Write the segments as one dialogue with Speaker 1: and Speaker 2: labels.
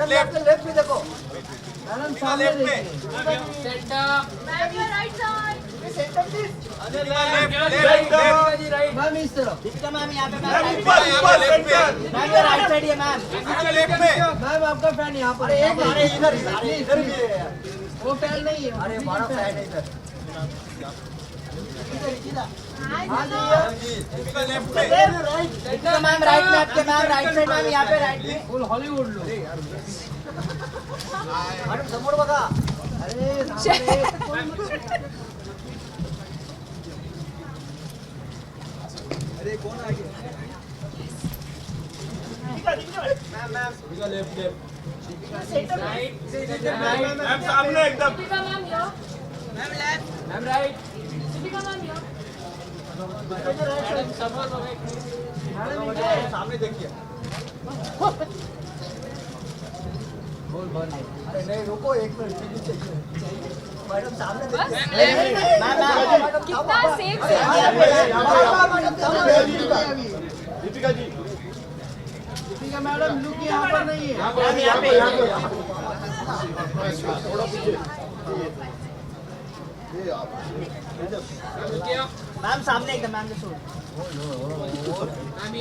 Speaker 1: Left में देखो madam, सामने देखिए। मैम इस तरफ, मैम यहाँ पे, मैम आपका फैन यहाँ पर। इधर भी है, वो फैन नहीं है। अरे हमारा फैन है इधर। मैम राइट में आपके, मैम राइट साइड, मैम यहाँ पे राइट में। फुल हॉलीवुड लोग मैडम समोर बघा। अरे अरे कौन आ गया? मैम लेफ्ट मैम सामने एकदम। Ma'am left, ma'am right. सामने देखिए। अरे नहीं रुको, एक मिनट मैडम, सामने देखिए।
Speaker 2: कितना safe
Speaker 1: Deepika ji, Deepika madam look यहाँ पर नहीं है। यहाँ पे थोड़ा पीछे। मैम सामने एकदम, मैम जस्ट मैम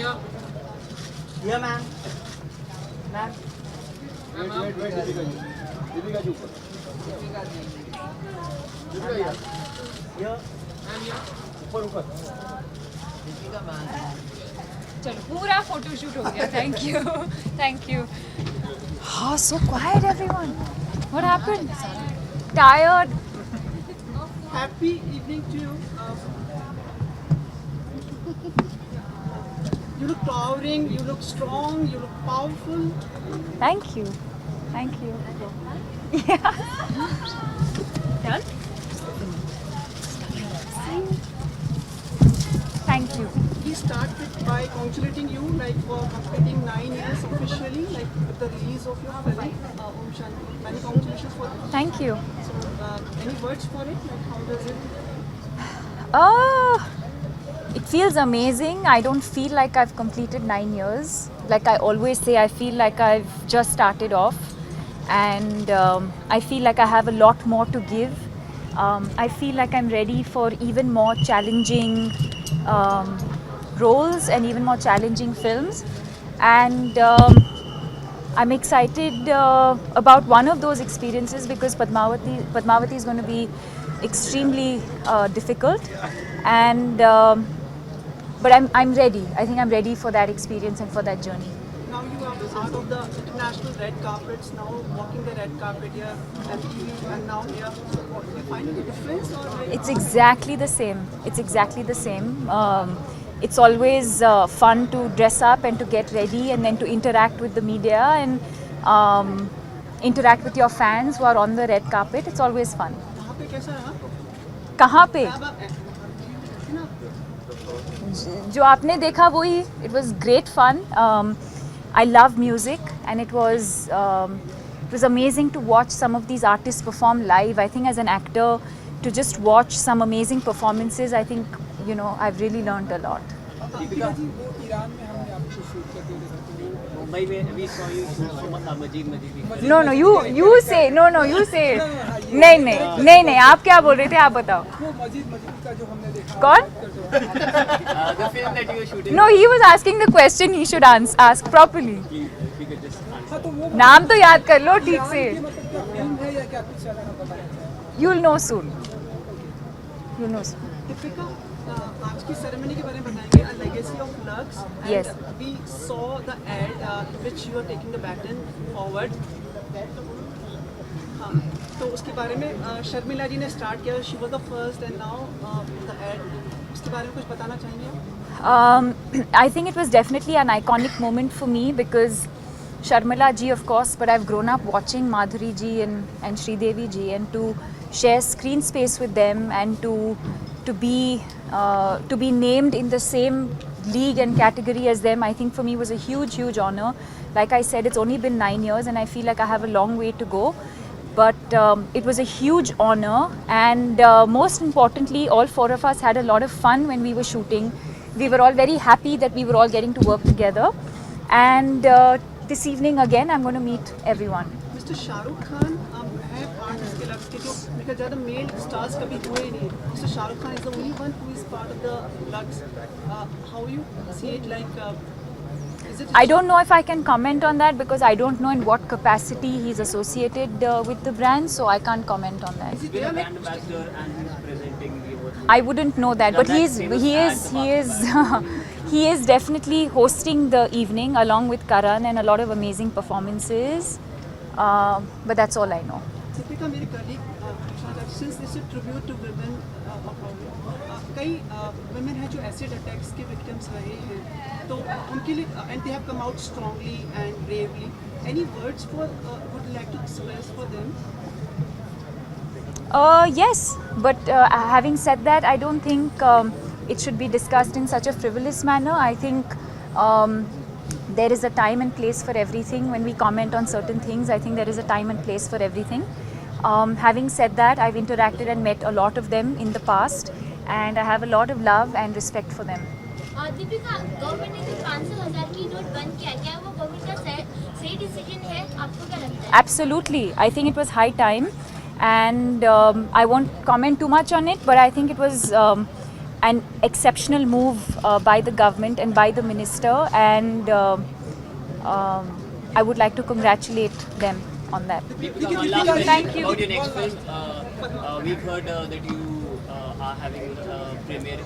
Speaker 1: ये मैम, मैम दीपिका जी ऊपर, ऊपर
Speaker 2: चलो पूरा फोटोशूट हो गया। Thank you, thank you. हाँ, so quiet everyone. What happened? Tired?
Speaker 1: Happy evening to you. You look towering, you look strong, you look powerful.
Speaker 2: Thank you, thank you. Yeah. Done? Thank you.
Speaker 1: He started by congratulating you like for completing 9 years officially, like with the release of your film, Om Shanti. Many congratulations for it.
Speaker 2: Thank you.
Speaker 1: So, any words for it? Like how does it?
Speaker 2: It feels amazing. I don't feel like I've completed 9 years. Like I always say, I feel like I've just started off, and I feel like I have a lot more to give. I feel like I'm ready for even more challenging roles and even more challenging films, and I'm excited about one of those experiences because Padmavati is going to be extremely difficult, and but I'm ready. I think I'm ready for that experience and for that journey.
Speaker 1: Now you are part of the international red carpets. Now walking the red carpet here, MTV, and now here. So, what, do you find any difference or?
Speaker 2: It's exactly the same. It's exactly the same. It's always fun to dress up and to get ready and then to interact with the media and interact with your fans who are on the red carpet. It's always fun.
Speaker 1: वहाँ पे कैसा है?
Speaker 2: कहाँ पे? जो आपने देखा वही. It was great fun. I love music, and it was amazing to watch some of these artists perform live. I think as an actor, to just watch some amazing performances, I think I've really learned a lot.
Speaker 1: Mumbai में अभी saw you Majeed
Speaker 2: No, you say. No, you say it. नहीं, आप क्या बोल रहे थे, आप बताओ. कौन?
Speaker 1: The film that you were shooting.
Speaker 2: No, he was asking the question. He should ask properly. नाम तो याद कर लो ठीक से. You'll know soon.
Speaker 1: दीपिका, आज की सेरेमनी के बारे में बताएंगे, A Legacy of Lux.
Speaker 2: Yes.
Speaker 1: And we saw the ad which you are taking the baton forward. हाँ, तो उसके बारे में शर्मिला जी ने स्टार्ट किया. She was the first, and now the ad. उसके बारे में कुछ बताना चाहेंगे?
Speaker 2: I think it was definitely an iconic moment for me because Sharmila ji, of course, but I've grown up watching Madhuri ji and Sridevi ji, and to share screen space with them and to be named in the same league and category as them, I think for me was a huge honor. Like I said, it's only been 9 years and I feel like I have a long way to go. But it was a huge honor, and most importantly, all four of us had a lot of fun when we were shooting. We were all very happy that we were all getting to work together. And this evening again, I'm going to meet everyone.
Speaker 1: Mr. Shahrukh Khan है part इसके लग के जो मेरे ज़्यादा mail stars कभी हुए ही नहीं. Mr. Shahrukh Khan is the only one who is part of the Lux. How you see it like? Is it?
Speaker 2: I don't know if I can comment on that because I don't know in what capacity he's associated with the brand, so I can't comment on that.
Speaker 1: Is it
Speaker 3: We're
Speaker 1: there
Speaker 3: a
Speaker 1: like?
Speaker 3: brand ambassador and he's presenting the awards.
Speaker 2: I wouldn't know that, but he is definitely hosting the evening along with Karan and a lot of amazing performances. But that's all I know.
Speaker 1: Deepika, मेरे colleague पूछना चाहते since this is a tribute to women, कई women हैं जो acid attacks के victims रहे हैं, तो उनके लिए and they have come out strongly and bravely. Any words for would you like to express for them?
Speaker 2: Yes, but having said that, I don't think it should be discussed in such a frivolous manner. I think there is a time and place for everything. When we comment on certain things, I think there is a time and place for everything. Having said that, I've interacted and met a lot of them in the past, and I have a lot of love and respect for them.
Speaker 4: Deepika, government ने जो 500,000 की note बंद किया, क्या वो government का सही decision है? आपको क्या लगता है?
Speaker 2: Absolutely. I think it was high time, and I won't comment too much on it, but I think it was an exceptional move by the government and by the minister, and I would like to congratulate them on that.
Speaker 3: One last question
Speaker 2: Thank you.
Speaker 3: about your next film. We've heard that you are having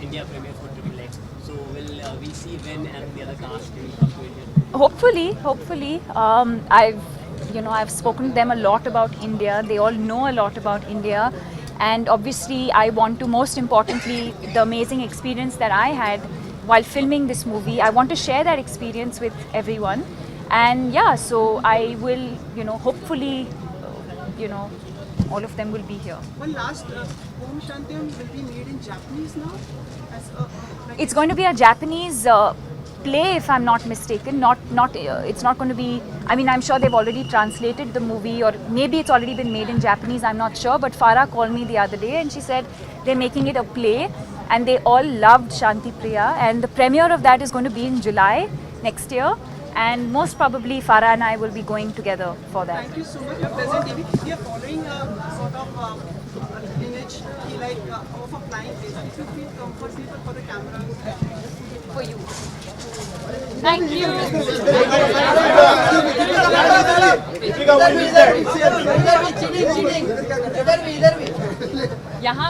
Speaker 3: India premiere for Triple X. So will we see Ren and the other cast will come to India?
Speaker 2: Hopefully. I've spoken to them a lot about India. They all know a lot about India. And obviously, I want to, most importantly, the amazing experience that I had while filming this movie, I want to share that experience with everyone. And yeah, so I will, hopefully, all of them will be here.
Speaker 1: One last, Om Shantyam will be made in Japanese now? As like
Speaker 2: It's going to be a Japanese play, if I'm not mistaken. It's not going to be. I mean, I'm sure they've already translated the movie, or maybe it's already been made in Japanese. I'm not sure. But Farah called me the other day, and she said they're making it a play, and they all loved Shanti Priya, and the premiere of that is going to be in July next year, and most probably Farah and I will be going together for that.
Speaker 1: Thank you so much for presenting. We are following a sort of image like of a flying place. If you feel comfortable for the camera,
Speaker 2: For you. Thank you. यहाँ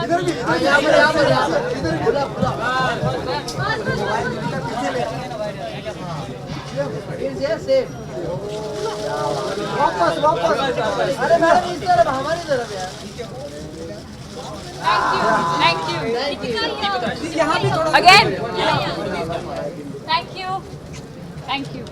Speaker 5: अरे madam इस तरफ हमारी तरफ यार
Speaker 2: Thank you. Again. Thank you.